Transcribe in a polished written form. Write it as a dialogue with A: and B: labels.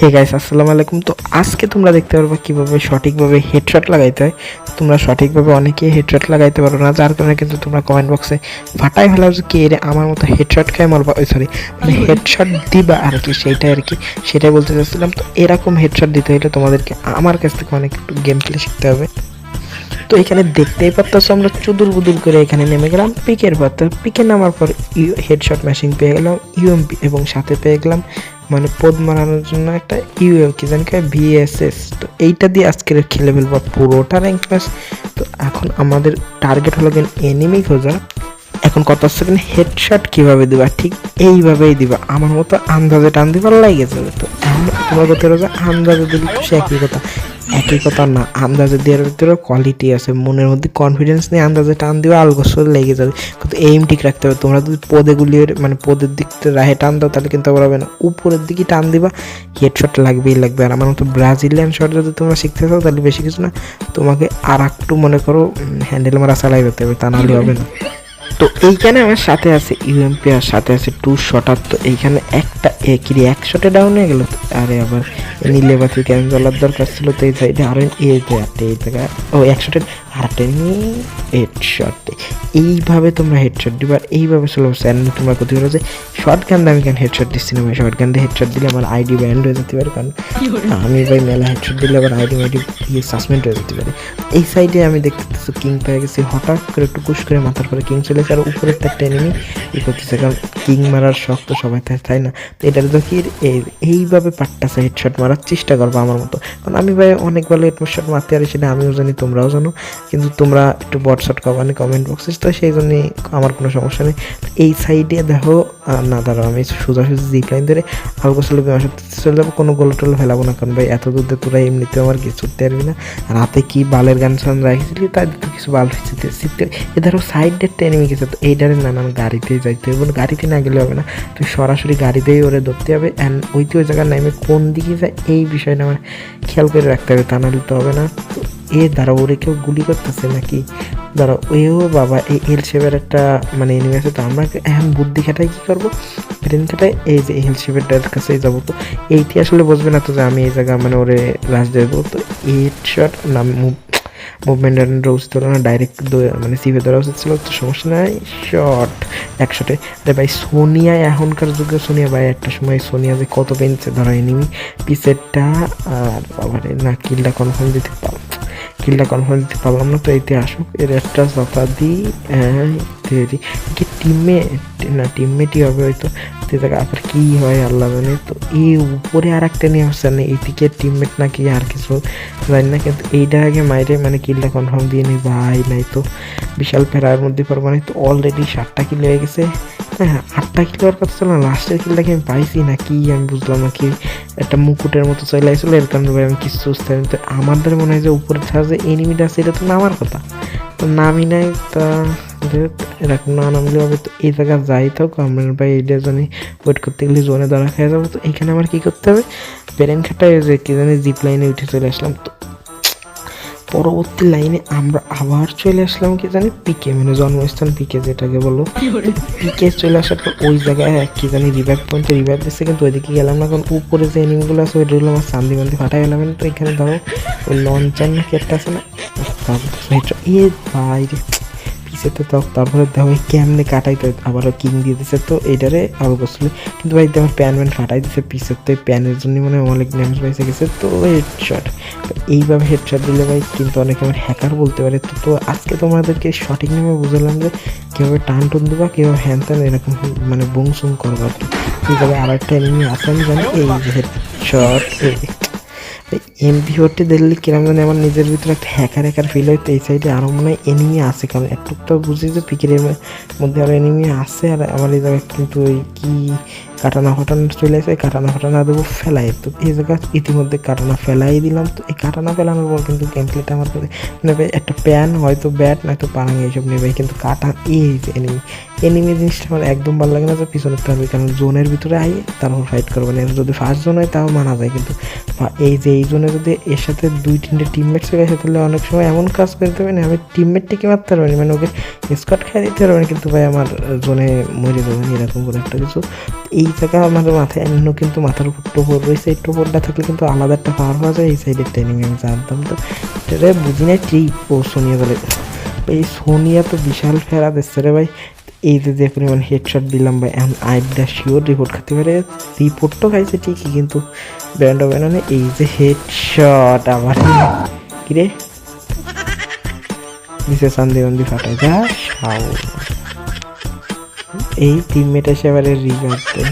A: Hey guys, আসসালামু আলাইকুম। তো আজকে তোমরা দেখতে পারবে কীভাবে সঠিকভাবে হেডশট লাগাইতে হয়। তোমরা সঠিকভাবে অনেকেই হেডশট লাগাইতে পারো না, যার কারণে কিন্তু তোমরা কমেন্ট বক্সে ফাটাই ফেলাও যে কে রে আমার মতো হেডশট খায় মারবা, সরি মানে হেডশট দিবা আর কি, সেটাই বলতে চাচ্ছিলাম। তো এরকম হেডশট দিতে হলে তোমাদেরকে আমার কাছ থেকে অনেক একটু গেম প্লে শিখতে হবে। তো এখানে দেখতেই পাচ্ছ আমরা চুদুর বুদুর করে এখানে নেমে গেলাম পিকের পর। তো পিকে নামার পর হেডশট মেশিন পেয়ে গেলাম ইউএমপি, এবং সাথে পেয়ে গেলাম মানে পদ মারানোর জন্য একটা ইউএম কি জানি ভিএসএস। তো এইটা দিয়ে আজকের খেলে ফেলবো পুরোটা র্যাঙ্ক ম্যাচ। তো এখন আমাদের টার্গেট হলো কিন্তু এনিমি খোঁজা। এখন কথা হচ্ছে কিন্তু হেডশট কীভাবে দিবা, ঠিক এইভাবেই দিবা, আমার মতো আন্দাজে টান দিবার লাগে যাবে। তো তোমার কথা হলো যে আন্দাজে দিলে তো সে একই কথা না, আন্দাজে দেওয়ার ভিতরে কোয়ালিটি আছে, মনের মধ্যে কনফিডেন্স নিয়ে আন্দাজে টান দিও, আলগোসর লেগে যাবে। কিন্তু এইম ঠিক রাখতে হবে। তোমরা যদি পদে গুলিয়ে মানে পদের দিক থেকে রাহে টান দাও তাহলে কিন্তু আবার হবে না, উপরের দিকে টান দিবা, হেডশট লাগবেই লাগবে। আর আমার মতো ব্রাজিলিয়ান শট যদি তোমরা শিখতে চাও তাহলে বেশি কিছু না, তোমাকে আর একটু মনে করো হ্যান্ডেল মারা চালাই করতে হবে, তা নাহলে হবে না। তো এইখানে আমার সাথে আছে ইউএমপি আর সাথে আছে টু শটার। তো এইখানে একটা একই এক শটে ডাউন হয়ে গেল। আরে আবার নীলে বাতি ক্যান জ্বলার দরকার ছিল, তো এই সাইডে আরো এই জায়গা ও এক শটে আরেকটা হেডশট। এইভাবে তোমরা হেডশট দিবা, এইভাবে স্লো চ্যানেল তোমরা করতে পারো যে শর্ট গান দিয়ে আমি কেন হেডশট দিচ্ছি না ভাই, শর্ট গান দিয়ে হেডশট দিলে আমার আইডি ব্যান্ড হয়ে যেতে পারে, কারণ আমি ভাই মেলা হেডশট দিলে আবার আইডি সাসপেন্ড হয়ে যেতে পারে। এই সাইডে আমি দেখতেছি কিং পেয়ে গেছি, হঠাৎ করে টুকুস করে মাথার পরে কিং চলে গেছে, আর উপরের একটা এনিমি করতেছে, কারণ কিং মারার শখ তো সবাই তাই না। তো এটা তো কি এইভাবে পাট্টাছে হেডশট মারার চেষ্টা করবো আমার মতো, কারণ আমি ভাই অনেক ভালো হেডশট মারতে পারি, সেটা আমিও জানি তোমরাও জানো, কিন্তু তোমরা একটু বটশট কমানি কমেন্ট বক্সে, তো সেই জন্যই আমার কোনো সমস্যা নেই। এই সাইডে দেখো না, দাঁড়াও আমি সোজাসুজি জিপ লাইন ধরে আলগোসলে আমার সাথে চলে যাবো, কোনো গোল টোল ফেলাবো না, কারণ ভাই এত দূর দিয়ে তোরা এমনিতে আমার কিছু পারবি না। রাতে কি বালের গান সান রাখছিলি, তাই তো কিছু বাল শিখতে এ ধরো সাইডে একটা এনিমি গেছে, তো এইটারে না আমি গাড়িতেই যাইতে হবে, গাড়িতে না গেলে হবে না, তুই সরাসরি গাড়িতেই ওরে ধরতে হবে। অ্যান্ড ওই জায়গার নামে কোন দিকে যায় এই বিষয়টা আমার খেয়াল করে রাখতে হবে, তা নাহলে তো হবে না। এ দ্বারা ওরে কেউ গুলি করতেছে নাকি, ধরো ওও বাবা এই এল শেপের একটা মানে এনিমি আছে। তো আমরা এখন বুদ্ধি খাটাই কী করবো, ব্রেন খাটাই এই যে এল শেপের কাছে যাবো। তো এইটি আসলে বুঝবে না তো যে আমি এই জায়গা মানে ওরে রাশ দেবো। তো এইট শট না মুভমেন্ট উচিত হলো না, ডাইরেক্ট মানে সিভে ধরা উচিত ছিল। তো সমস্যা নাই, শট একশোটে। আরে ভাই সোনিয়া এখনকার যুগে সোনিয়া ভাই, একটা সময় সোনিয়া যে কত পেনছে ধরো এনিমি পিসেরটা, আর বাবারে না কিলটা কনফার্ম দিতে পারলাম না। তো এইতে আসুক এর একটা জফা দিই কি টিমমেটই হবে হয়তো, তো জায়গা আবার কী হয় আল্লাহ জানে। তো এই উপরে আর একটা নিয়ে আসছে না, এইদিকে টিমমেট নাকি আর কিছু জানি না, কিন্তু এইটার আগে মাইরে মানে কিলটা কনফার্ম দিয়ে নি ভাই, নাই তো বিশাল ফেরার মধ্যে পারবো না। তো অলরেডি 7টা কিল হয়ে গেছে, হ্যাঁ 8টা কিল হওয়ার কথা ছিল না, লাস্টের কিলটাকে আমি পাইছি না কি আমি বুঝলাম না, কি একটা মুকুটের মতো চলে আসছিলো, এর কারণে ভাই আমি কিছু বুঝতে পারি। তো আমাদের মনে হয় যে উপরে ছাড়া যে এনিমিটা আছে এটা তো নামার কথা, তো নামি নাই, তা এরকম না নামলে হবে। তো এই জায়গা যাই থাক আমরা ভাই এইটার জন্য ওয়েট করতে গেলে জোনে ধরা খেয়ে যাবো। তো এখানে আমার কী করতে হবে, ব্রেন খাটায় যে কি জানি জিপ লাইনে উঠে চলে আসলাম। তো পরবর্তী লাইনে আমরা আবার চলে আসলাম কি জানি পিকে, মানে জন্মস্থান পিকে যেটাকে বলো। পিকে চলে আসার পর ওই জায়গায় কি জানি রিভাইভ পয়েন্টে রিভাইভ দিচ্ছে, কিন্তু ওইদিকে গেলাম না, কারণ উপরে যে এনিমিগুলো আছে ওইগুলো আমার চান্দি বান্দি ফাটাই গেলাম। তো এখানে ধরো ওই লঞ্চার না কি একটা আছে না, এ বাইরে পিছেতে তো তারপরে দেখো কেমনে কাটাইতে আবারও কিং দিয়ে দিচ্ছে। তো এইটারে আবার বসলে কিন্তু ভাই আমার প্যান ফাটাই দিচ্ছে পিছের, তো প্যানের জন্য মানে অনেক ড্যামেজ পাইছে গেছে। তো হেডশট, তো এইভাবে হেডশট দিলে ভাই কিন্তু অনেকে আমার হ্যাকার বলতে পারে। তো আজকে তোমাদেরকে সঠিক নামে বুঝলাম যে কীভাবে টান টুন দেবা, কীভাবে হ্যান ত্যান এরকম মানে বুং সুং করবো আর কি। এইভাবে আর একটা এনিমি আছে আমি জানি, এই যে হেডশট এমপি ফোরটি দেখলে কিরম জানি আমার নিজের ভিতরে একটা হ্যাকার ফিল হয়। তো এই সাইডে আরও মনে হয় এনিমি আছে, কারণ একটু তো বুঝি যে পিকের মধ্যে আরও এনিমি আছে। আর আমার এই জায়গায় কিন্তু ওই কি কাটানা চলে আসে, কাটানা দেবো ফেলাই। তো এই জায়গায় ইতিমধ্যে কাটানা ফেলাই দিলাম। তো এই কাটানা ফেলানোর পর কিন্তু গেম প্লেটা আমার নেবে একটা প্যান, হয়তো ব্যাট নয়তো পারাং এইসব নেবে, কিন্তু এই যে এনিমি জিনিসটা আমার একদম ভালো লাগে না, যে পিছনে থাকবে, কারণ জোনের ভিতরে আই তারপর ফাইট করবে না। যদি ফার্স্ট জোন হয় তাও মানা যায়, কিন্তু এই যে এই জোনে যদি এর সাথে 2-3টে টিমমেট চলে আসে তাহলে অনেক সময় এমন কাজ করতে হবে না, আমি টিমমেটটিকে মারতে পারবো না, মানে ওকে স্কট খেয়ে দিতে পারবো না, কিন্তু ভাই আমার জোনে মরে যাবে না এরকম করে একটা কিছু। এই জায়গায় আমার মাথায় এমন কিন্তু মাথার উপর টোপর রয়েছে, এই টোপরটা থাকলে কিন্তু আলাদা একটা পাওয়ার পাওয়া যায়। এই সাইডের ট্রেনিং আমি জানতাম, তো এটা বুঝি না ঠিক। ও সোনিয়া বলে, এই সোনিয়া তো বিশাল ফেরা দিচ্ছে রে ভাই। এই যে পরিমাণ হেডশট দিলাম ভাই, এখন আইডা শিওর রিপোর্ট খেতে পারে। রিপোর্ট তো খাইছে ঠিকই, কিন্তু ব্যান্ড ব্যানানে এই যে হেডশট আবার কিরে নিচে চান্দি বান্দি ফাটাই যা সাউ। এই টিমমেট এসে এবারে রিগার্ড দেয়।